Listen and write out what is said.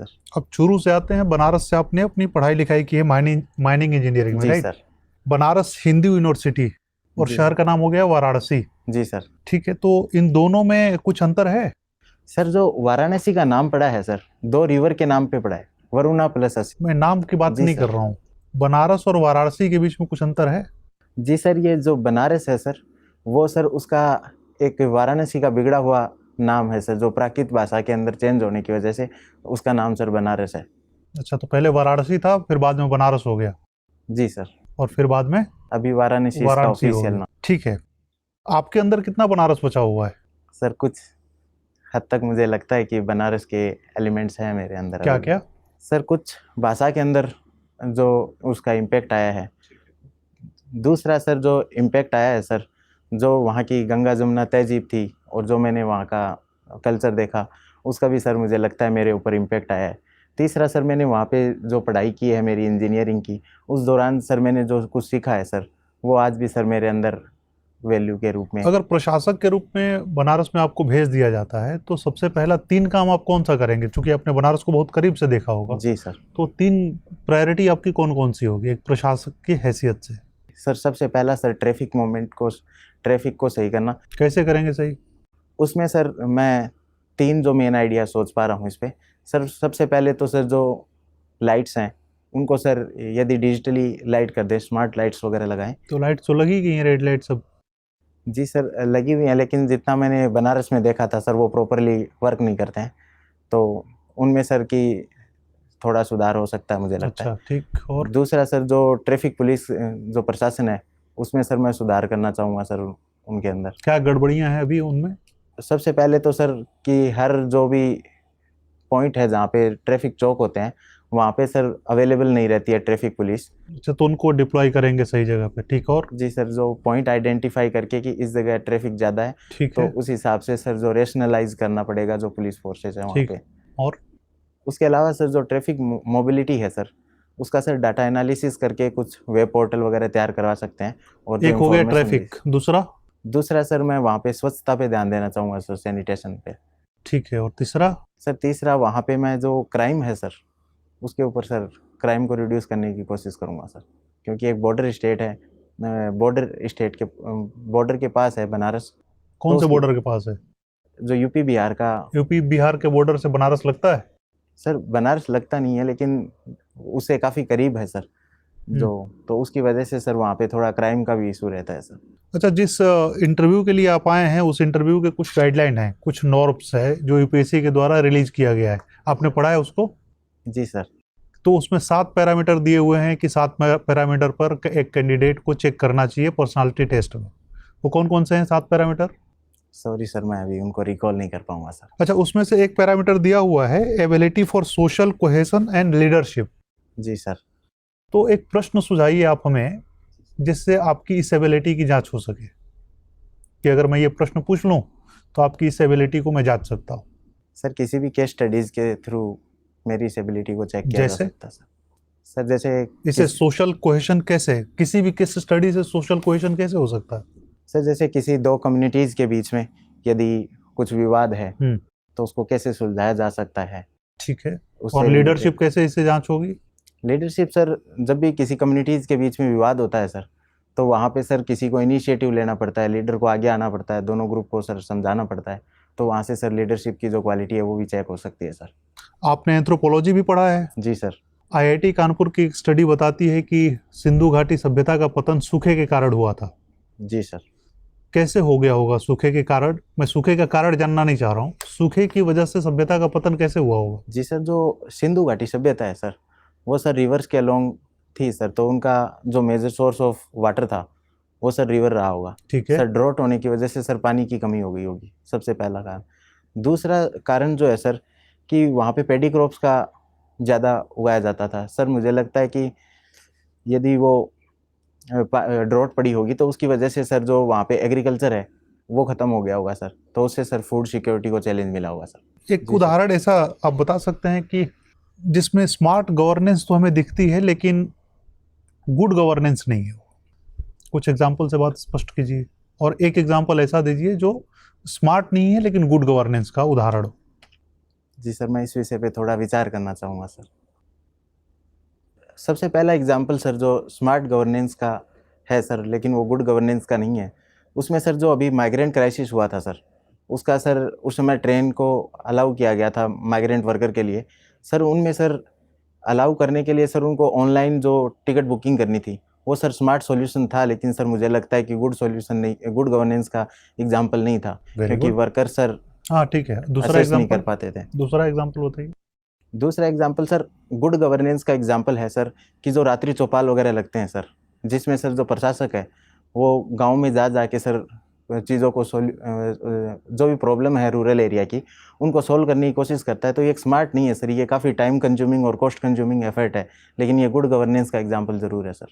Sir. अब शुरू से आते हैं, बनारस से आपने अपनी पढ़ाई लिखाई की है माइनिंग इंजीनियरिंग में, जी right? Sir. Banaras Hindu University और जी शहर सर। का नाम हो गया वाराणसी। जी सर। ठीक है, तो इन दोनों में कुछ अंतर है? सर जो वाराणसी का नाम पड़ा है सर, 2 रिवर के नाम पे पड़ा है, वरुणा प्लस असी। मैं नाम की बात जी नहीं सर। कर रहा हूँ, बनारस और वाराणसी के बीच में कुछ अंतर है? जी सर, ये जो बनारस है सर, वो सर उसका एक वाराणसी का बिगड़ा हुआ नाम है सर, जो प्राकृत भाषा के अंदर चेंज होने की वजह से उसका नाम सर बनारस है। अच्छा, तो पहले वाराणसी था, फिर बाद में बनारस हो गया, जी सर। और फिर बाद में अभी वाराणसी इसका वाराणसी हो ऑफिशियल गया। नाम। ठीक है, आपके अंदर कितना बनारस बचा हुआ है? सर कुछ हद तक मुझे लगता है कि बनारस के एलिमेंट्स हैं मेरे अंदर क्या अभी भी। क्या? सर कुछ भाषा के अंदर जो उसका इम्पैक्ट आया है। दूसरा सर जो इम्पैक्ट आया है सर, जो वहाँ की गंगा जमुना तहजीब थी और जो मैंने वहाँ का कल्चर देखा, उसका भी सर मुझे लगता है मेरे ऊपर इम्पैक्ट आया है। तीसरा सर, मैंने वहाँ पे जो पढ़ाई की है मेरी इंजीनियरिंग की, उस दौरान सर मैंने जो कुछ सीखा है सर, वो आज भी सर मेरे अंदर वैल्यू के रूप में। अगर प्रशासक के रूप में बनारस में आपको भेज दिया जाता है, तो सबसे पहला 3 काम आप कौन सा करेंगे? क्योंकि आपने बनारस को बहुत करीब से देखा होगा, जी सर। तो 3 प्रायोरिटी आपकी कौन कौन सी होगी एक प्रशासक की हैसियत से? सर सबसे पहला सर, ट्रैफिक को सही करना। कैसे करेंगे सही? उसमें सर मैं 3 जो मेन आइडिया सोच पा रहा हूँ इस पे। सर सबसे पहले तो सर जो लाइट्स हैं, उनको सर यदि डिजिटली लाइट कर दे, स्मार्ट लाइट्स वगैरह लगाएं। तो लाइट तो लगी गई है, रेड लाइट सब? जी सर, लगी हुई हैं, लेकिन जितना मैंने बनारस में देखा था सर, वो प्रॉपरली वर्क नहीं करते हैं, तो उनमें सर की थोड़ा सुधार हो सकता है मुझे लगता है। अच्छा, ठीक। और दूसरा सर, जो ट्रैफिक पुलिस जो प्रशासन है, उसमें सर मैं सुधार करना चाहूँगा सर, उनके अंदर। क्या गड़बड़ियां हैं अभी उनमें? सबसे पहले तो सर कि हर जो भी पॉइंट है जहाँ पे ट्रैफिक चौक होते हैं, वहाँ पे सर अवेलेबल नहीं रहती है ट्रैफिक पुलिस। अच्छा, तो उनको डिप्लॉय करेंगे सही जगह पे, ठीक। और जी सर, जो पॉइंट आइडेंटिफाई करके कि इस जगह ट्रैफिक ज़्यादा है, ठीक तो है, उस हिसाब से सर जो रेशनलाइज करना पड़ेगा जो पुलिस फोर्सेज है वहाँ ठीक। पे। और उसके अलावा सर जो ट्रैफिक मोबिलिटी है सर, उसका सर डाटा एनालिसिस करके कुछ वेब पोर्टल वगैरह तैयार करवा सकते हैं। और जो एक हो गया इंफॉर्मेशन, ट्रैफिक, दूसरा? दूसरा सर मैं वहाँ पे स्वच्छता पे ध्यान देना चाहूँगा सर, सैनिटेशन पे। ठीक है, और तीसरा? सर तीसरा, वहाँ पे मैं जो क्राइम है सर, उसके ऊपर सर क्राइम को रिड्यूस करने की कोशिश करूँगा सर, क्योंकि एक बॉर्डर स्टेट है, बॉर्डर के पास है बनारस। कौन तो से उसकी बॉर्डर के पास है? जो यूपी बिहार का। यूपी बिहार के बॉर्डर से बनारस लगता है? सर बनारस लगता नहीं है, लेकिन उससे काफ़ी करीब है सर, जो तो उसकी वजह से सर वहाँ पे थोड़ा क्राइम का भी इशू रहता है सर। अच्छा, जिस इंटरव्यू के लिए आप आए हैं, उस इंटरव्यू के कुछ गाइडलाइन हैं, कुछ नॉर्म्स है जो यूपीएससी के द्वारा रिलीज किया गया है, आपने पढ़ा है उसको? जी सर। तो उसमें 7 पैरामीटर दिए हुए हैं कि 7 पैरामीटर पर एक कैंडिडेट को चेक करना चाहिए पर्सनालिटी टेस्ट में। वो कौन कौन से हैं 7 पैरामीटर? सॉरी सर, मैं अभी उनको रिकॉल नहीं कर पाऊंगा सर। अच्छा, उसमें से एक पैरामीटर दिया हुआ है ability for social cohesion and leadership. जी सर। तो एक प्रश्न सुझाइए आप हमें, जिससे आपकी इस एबिलिटी की जांच हो सके, कि अगर मैं ये प्रश्न पूछ लूं तो आपकी इस एबिलिटी को मैं जांच सकता हूं। सर किसी भी केस स्टडीज के थ्रू मेरी इस एबिलिटी को चेक किया जा जैसे? सकता है सर। सर जैसे इसे सोशल कोहेशन कैसे, किसी भी केस स्टडी से सोशल कोहेशन कैसे हो सकता है? सर जैसे किसी 2 कम्युनिटीज के बीच में यदि कुछ विवाद है, तो उसको कैसे सुलझाया जा सकता है। ठीक है। उससे और लीडरशिप कैसे इससे जांच होगी? लीडरशिप सर, जब भी किसी कम्युनिटीज के बीच में विवाद होता है सर, तो वहाँ पे सर किसी को इनिशिएटिव लेना पड़ता है, लीडर को आगे आना पड़ता है, दोनों ग्रुप को सर समझाना पड़ता है, तो वहाँ से सर लीडरशिप की जो क्वालिटी है वो भी चेक हो सकती है सर। आपने एंथ्रोपोलॉजी भी पढ़ा है? जी सर। आईआईटी कानपुर की एक स्टडी बताती है कि सिंधु घाटी सभ्यता का पतन सूखे के कारण हुआ था। जी सर। कैसे हो गया होगा सूखे के कारण? मैं सूखे का कारण जानना नहीं चाह रहा हूँ, सूखे की वजह से सभ्यता का पतन कैसे हुआ होगा? जी सर, जो सिंधु घाटी सभ्यता है सर, वो सर रिवर्स के अलोंग थी सर, तो उनका जो मेजर सोर्स ऑफ वाटर था वो सर रिवर रहा होगा। ठीक है। सर ड्रॉट होने की वजह से सर पानी की कमी हो गई होगी, सबसे पहला कारण। दूसरा कारण जो है सर, कि वहाँ पे पेडी क्रॉप्स का ज़्यादा उगाया जाता था सर। मुझे लगता है कि यदि वो ड्रॉट पड़ी होगी, तो उसकी वजह से सर जो वहाँ पे एग्रीकल्चर है वो ख़त्म हो गया होगा सर, तो उससे सर फूड सिक्योरिटी को चैलेंज मिला होगा सर। एक उदाहरण ऐसा आप बता सकते हैं कि जिसमें स्मार्ट गवर्नेंस तो हमें दिखती है लेकिन गुड गवर्नेंस नहीं है? कुछ एग्जाम्पल से बात स्पष्ट कीजिए, और एक एग्जाम्पल ऐसा दीजिए जो स्मार्ट नहीं है लेकिन गुड गवर्नेंस का उदाहरण हो। जी सर, मैं इस विषय पे थोड़ा विचार करना चाहूँगा सर। सबसे पहला एग्जाम्पल सर जो स्मार्ट गवर्नेंस का है सर, लेकिन वो गुड गवर्नेंस का नहीं है। उसमें सर जो अभी माइग्रेंट क्राइसिस हुआ था सर, उसका सर उस समय ट्रेन को अलाउ किया गया था माइग्रेंट वर्कर के लिए। सर उनमें सर अलाउ करने के लिए सर उनको ऑनलाइन जो टिकट बुकिंग करनी थी, वो सर स्मार्ट सॉल्यूशन था, लेकिन सर मुझे लगता है कि गुड सॉल्यूशन नहीं, गुड गवर्नेंस का एग्जाम्पल नहीं था, Very क्योंकि good. वर्कर सर हाँ ठीक है, दूसरा असेस नहीं कर एग्जांपल, पाते थे। दूसरा एग्जांपल बताइए। दूसरा एग्जाम्पल सर गुड गवर्नेंस का एग्जाम्पल है सर कि जो रात्रि चौपाल वगैरह लगते हैं सर, जिसमें सर जो प्रशासक है वो गांव में जा के सर चीज़ों को जो भी प्रॉब्लम है रूरल एरिया की, उनको सोल्व करने की कोशिश करता है। तो ये एक स्मार्ट नहीं है सर, ये काफ़ी टाइम कंज्यूमिंग और कॉस्ट कंज्यूमिंग एफर्ट है, लेकिन ये गुड गवर्नेंस का एग्जाम्पल ज़रूर है सर।